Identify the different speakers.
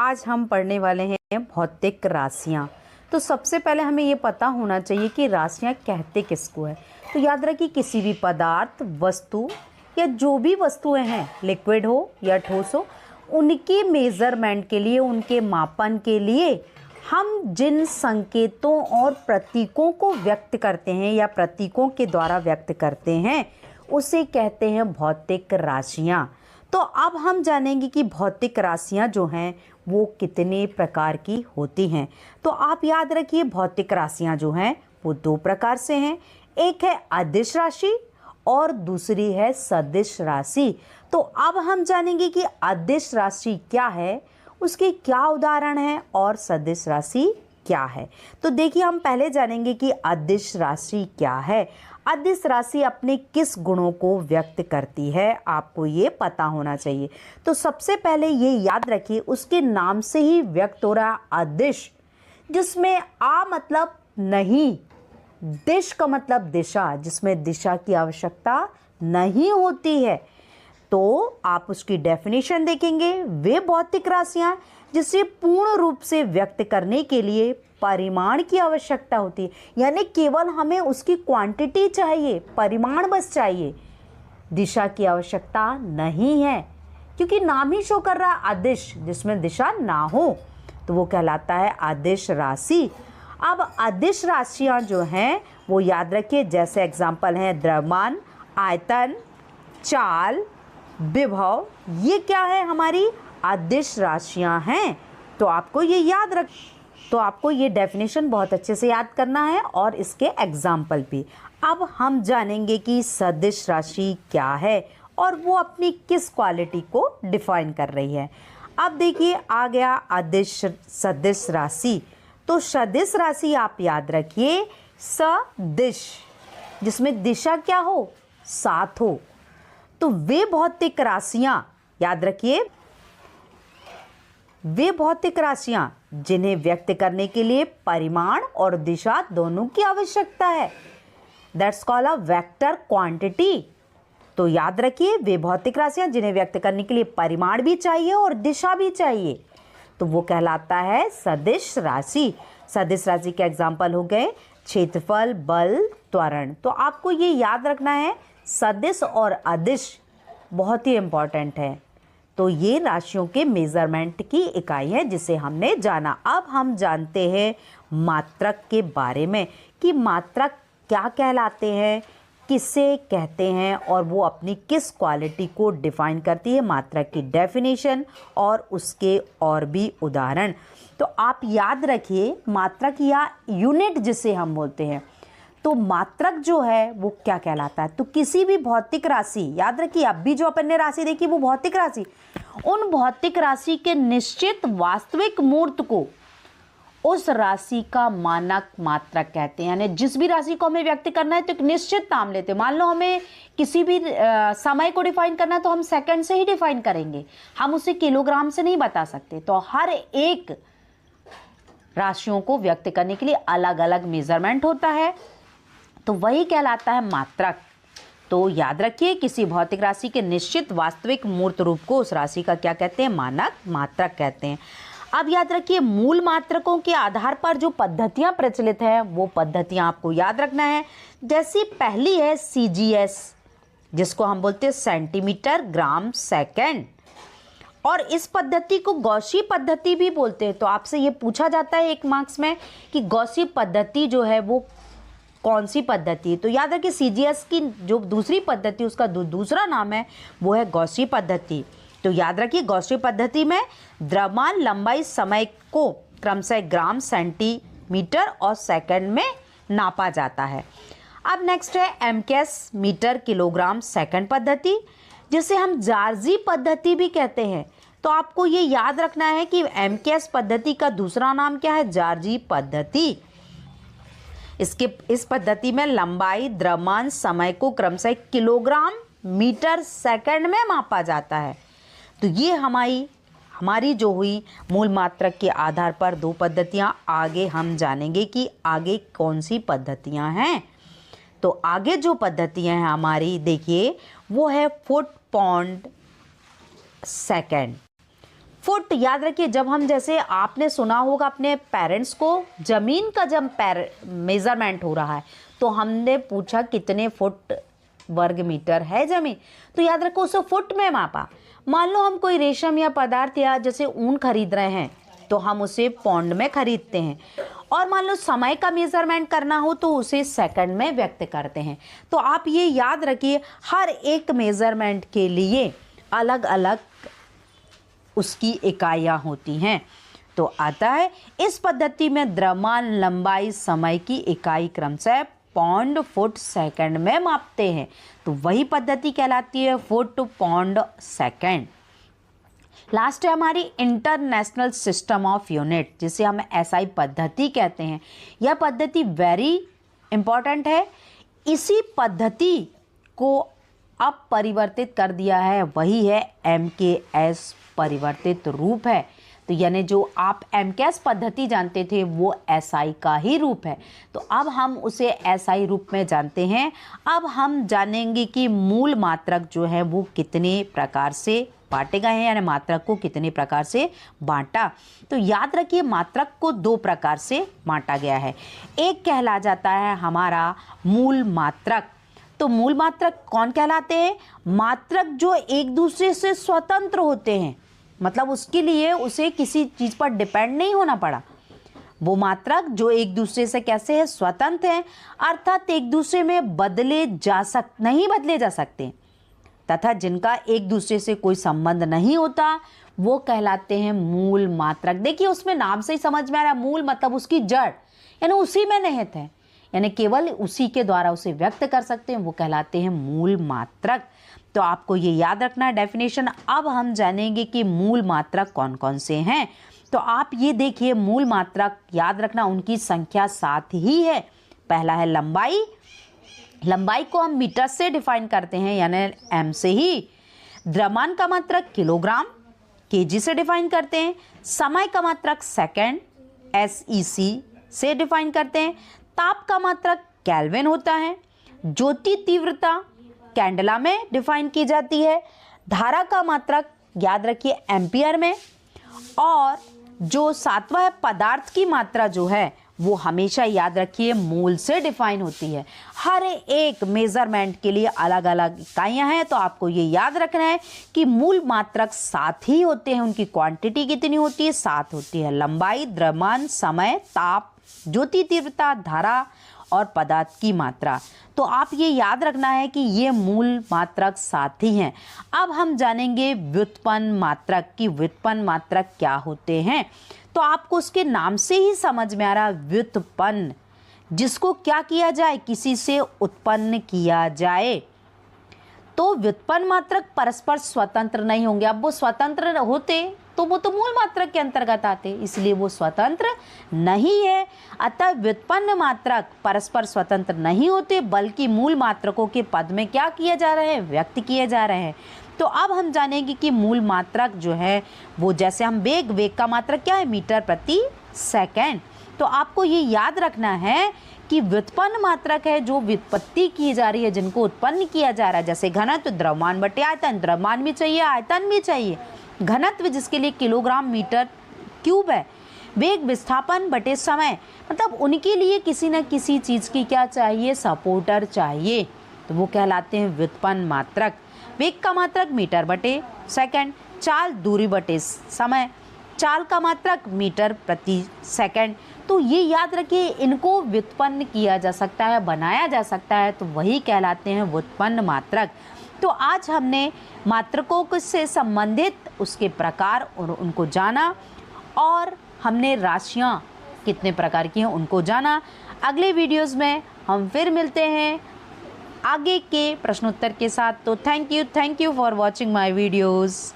Speaker 1: आज हम पढ़ने वाले हैं भौतिक राशियाँ। तो सबसे पहले हमें ये पता होना चाहिए कि राशियाँ कहते किसको है। तो याद रखिए, किसी भी पदार्थ, वस्तु या जो भी वस्तुएं हैं, लिक्विड हो या ठोस हो, उनके मेज़रमेंट के लिए, उनके मापन के लिए हम जिन संकेतों और प्रतीकों को व्यक्त करते हैं या प्रतीकों के द्वारा व्यक्त करते हैं, उसे कहते हैं भौतिक राशियाँ। तो अब हम जानेंगे कि भौतिक राशियाँ जो हैं वो कितने प्रकार की होती हैं। तो आप याद रखिए, भौतिक राशियाँ जो हैं वो दो प्रकार से हैं। एक है अदिश राशि और दूसरी है सदिश राशि। तो अब हम जानेंगे कि अदिश राशि क्या है, उसके क्या उदाहरण हैं और सदिश राशि क्या है। तो देखिए, हम पहले जानेंगे कि अदिश राशि क्या है। अदिश राशि अपने किस गुणों को व्यक्त करती है, आपको ये पता होना चाहिए। तो सबसे पहले ये याद रखिए, उसके नाम से ही व्यक्त हो रहा अदिश, जिसमें आ मतलब नहीं, दिश का मतलब दिशा, जिसमें दिशा की आवश्यकता नहीं होती है। तो आप उसकी डेफिनेशन देखेंगे, वे भौतिक राशियाँ जिसे पूर्ण रूप से व्यक्त करने के लिए परिमाण की आवश्यकता होती है, यानी केवल हमें उसकी क्वांटिटी चाहिए, परिमाण बस चाहिए, दिशा की आवश्यकता नहीं है। क्योंकि नाम ही शो कर रहा है अदिश, जिसमें दिशा ना हो, तो वो कहलाता है अदिश राशि। अब अदिश राशियाँ जो हैं वो याद रखिए, जैसे एग्जाम्पल हैं द्रव्यमान, आयतन, चाल, विभव, ये क्या है, हमारी अदिश राशियाँ हैं। तो आपको ये याद रख, तो आपको ये डेफिनेशन बहुत अच्छे से याद करना है और इसके एग्जाम्पल भी। अब हम जानेंगे कि सदिश राशि क्या है और वो अपनी किस क्वालिटी को डिफाइन कर रही है। अब देखिए, आ गया अदिश सदिश राशि। तो सदिश राशि आप याद रखिए, सदिश, जिसमें दिशा क्या हो, साथ हो। तो वे भौतिक राशियां, याद रखिए, वे भौतिक राशियां जिन्हें व्यक्त करने के लिए परिमाण और दिशा दोनों की आवश्यकता है, that's called a vector quantity. तो याद रखिए, वे भौतिक राशियां जिन्हें व्यक्त करने के लिए परिमाण भी चाहिए और दिशा भी चाहिए, तो वो कहलाता है सदिश राशि। सदिश राशि के एग्जाम्पल हो गए क्षेत्रफल, बल, त्वरण। तो आपको ये याद रखना है, सदिश और अदिश बहुत ही इम्पॉर्टेंट है। तो ये राशियों के मेज़रमेंट की इकाई है जिसे हमने जाना। अब हम जानते हैं मात्रक के बारे में कि मात्रक क्या कहलाते हैं, किसे कहते हैं और वो अपनी किस क्वालिटी को डिफाइन करती है, मात्रक की डेफिनेशन और उसके और भी उदाहरण। तो आप याद रखिए, मात्रक या यूनिट जिसे हम बोलते हैं, तो मात्रक जो है वो क्या कहलाता है। तो किसी भी भौतिक राशि, याद रखिए, अब भी जो अपन ने राशि देखी वो भौतिक राशि, उन भौतिक राशि के निश्चित वास्तविक मूर्त को उस राशि का मानक मात्रक कहते हैं। यानी जिस भी राशि को हमें व्यक्त करना है तो एक निश्चित नाम लेते हैं। मान लो हमें किसी भी समय को डिफाइन करना है तो हम सेकंड से ही डिफाइन करेंगे, हम उसे किलोग्राम से नहीं बता सकते। तो हर एक राशियों को व्यक्त करने के लिए अलग अलग मेजरमेंट होता है, तो वही कहलाता है मात्रक। तो याद रखिए, किसी भौतिक राशि के निश्चित वास्तविक मूर्त रूप को उस राशि का क्या कहते हैं, मानक मात्रक कहते हैं। अब याद रखिए, मूल मात्रकों के आधार पर जो पद्धतियां प्रचलित हैं वो पद्धतियां आपको याद रखना है। जैसी पहली है CGS, जिसको हम बोलते हैं सेंटीमीटर ग्राम सेकंड, और इस पद्धति को गॉसी पद्धति भी बोलते हैं। तो आपसे ये पूछा जाता है एक मार्क्स में कि गॉसी पद्धति जो है वो कौन सी पद्धति है। तो याद रखिए, CGS की जो दूसरी पद्धति, उसका दूसरा नाम है वो है गॉसी पद्धति। तो याद रखिए, गॉसी पद्धति में द्रव्यमान, लंबाई, समय को क्रमशः ग्राम, सेंटीमीटर और सेकंड में नापा जाता है। अब नेक्स्ट है MKS, मीटर किलोग्राम सेकंड पद्धति, जिसे हम जार्जी पद्धति भी कहते हैं। तो आपको ये याद रखना है कि MKS पद्धति का दूसरा नाम क्या है, जार्जी पद्धति। इस पद्धति में लंबाई, द्रव्यमान, समय को क्रमशः किलोग्राम, मीटर, सेकंड में मापा जाता है। तो ये हमारी जो हुई मूल मात्रक के आधार पर दो पद्धतियाँ। आगे हम जानेंगे कि आगे कौन सी पद्धतियाँ हैं। तो आगे जो पद्धतियाँ हैं हमारी, देखिए, वो है फुट, पाउंड, सेकंड। फुट याद रखिए, जब हम जैसे आपने सुना होगा अपने पेरेंट्स को, ज़मीन का जब मेज़रमेंट हो रहा है तो हमने पूछा कितने फुट वर्ग मीटर है ज़मीन, तो याद रखो उसे फुट में मापा। मान लो हम कोई रेशम या पदार्थ या जैसे ऊन खरीद रहे हैं तो हम उसे पौंड में खरीदते हैं, और मान लो समय का मेज़रमेंट करना हो तो उसे सेकंड में व्यक्त करते हैं। तो आप ये याद रखिए, हर एक मेज़रमेंट के लिए अलग अलग उसकी इकाइयाँ होती हैं। तो आता है इस पद्धति में द्रव्यमान लंबाई समय की इकाई क्रमशः पौंड फुट सेकंड में मापते हैं, तो वही पद्धति कहलाती है फुट पौंड सेकंड। लास्ट है हमारी इंटरनेशनल सिस्टम ऑफ यूनिट, जिसे हम एसआई पद्धति कहते हैं। यह पद्धति वेरी इंपॉर्टेंट है। इसी पद्धति को अब परिवर्तित कर दिया है, वही है MKS परिवर्तित रूप है। तो यानी जो आप MKS पद्धति जानते थे वो SI का ही रूप है, तो अब हम उसे SI रूप में जानते हैं। अब हम जानेंगे कि मूल मात्रक जो है वो कितने प्रकार से बांटे गए हैं, यानी मात्रक को कितने प्रकार से बांटा। तो याद रखिए मात्रक को दो प्रकार से बांटा गया है। एक कहला जाता है हमारा मूल मात्रक। तो मूल मात्रक कौन कहलाते हैं? मात्रक जो एक दूसरे से स्वतंत्र होते हैं, मतलब उसके लिए उसे किसी चीज़ पर डिपेंड नहीं होना पड़ा। वो मात्रक जो एक दूसरे से कैसे है? स्वतंत्र हैं, अर्थात एक दूसरे में नहीं बदले जा सकते, तथा जिनका एक दूसरे से कोई संबंध नहीं होता वो कहलाते हैं मूल मात्रक। देखिए उसमें नाम से ही समझ में आ रहा है, मूल मतलब उसकी जड़, यानी उसी में निहित है, यानी केवल उसी के द्वारा उसे व्यक्त कर सकते हैं, वो कहलाते हैं मूल मात्रक। तो आपको ये याद रखना है डेफिनेशन। अब हम जानेंगे कि मूल मात्रक कौन कौन से हैं। तो आप ये देखिए, मूल मात्रक याद रखना उनकी संख्या 7 ही है। पहला है लंबाई। लंबाई को हम मीटर से डिफाइन करते हैं, यानी m से ही। द्रव्यमान का मात्रक किलोग्राम kg से डिफाइन करते हैं। समय का मात्रक सेकंड SEC से डिफाइन करते हैं। ताप का मात्रक केल्विन होता है। ज्योति तीव्रता कैंडला में डिफाइन की जाती है। धारा का मात्रक याद रखिए एम्पियर में। और जो सातवां है पदार्थ की मात्रा जो है वो हमेशा याद रखिए मोल से डिफाइन होती है। हर एक मेजरमेंट के लिए अलग अलग इकाइयाँ हैं, तो आपको ये याद रखना है कि मूल मात्रक 7 ही होते हैं। उनकी क्वांटिटी कितनी होती है? 7 होती है। लंबाई, द्रव्यमान, समय, ताप, ज्योति तीव्रता, धारा और पदार्थ की मात्रा। तो आप ये याद रखना है कि ये मूल मात्रक 7 ही हैं। अब हम जानेंगे व्युत्पन्न मात्रक कि व्युत्पन्न मात्रक क्या होते हैं। तो आपको उसके नाम से ही समझ में आ रहा है, व्युत्पन्न, जिसको क्या किया जाए? किसी से उत्पन्न किया जाए। तो व्युत्पन्न मात्रक परस्पर स्वतंत्र नहीं होंगे। अब वो स्वतंत्र होते तो वो तो मूल मात्रक के अंतर्गत आते, इसलिए वो स्वतंत्र नहीं है। अतः व्युत्पन्न मात्रक परस्पर स्वतंत्र नहीं होते, बल्कि मूल मात्रकों के पद में क्या किया जा रहा है? व्यक्त किए जा रहे हैं। तो अब हम जानेंगे कि मूल मात्रक जो है वो, जैसे हम वेग का मात्रक क्या है? मीटर प्रति सेकंड। तो आपको ये याद रखना है कि व्युत्पन्न मात्रक है जो व्युत्पत्ति की जा रही है, जिनको उत्पन्न किया जा रहा है। जैसे घनत्व, द्रव्यमान बटे आयतन, द्रव्यमान भी चाहिए आयतन भी चाहिए। घनत्व जिसके लिए किलोग्राम मीटर क्यूब है। वेग, विस्थापन बटे समय, मतलब उनके लिए किसी न किसी चीज़ की क्या चाहिए? सपोर्टर चाहिए, तो वो कहलाते हैं व्युत्पन्न मात्रक। वेग का मात्रक मीटर बटे सेकंड। चाल, दूरी बटे समय, चाल का मात्रक मीटर प्रति सेकंड। तो ये याद रखिए, इनको व्युत्पन्न किया जा सकता है, बनाया जा सकता है, तो वही कहलाते हैं व्युत्पन्न मात्रक। तो आज हमने मात्रकों से संबंधित उसके प्रकार और उनको जाना, और हमने राशियां कितने प्रकार की हैं उनको जाना। अगले वीडियोस में हम फिर मिलते हैं आगे के प्रश्नोत्तर के साथ। तो thank you for watching my videos.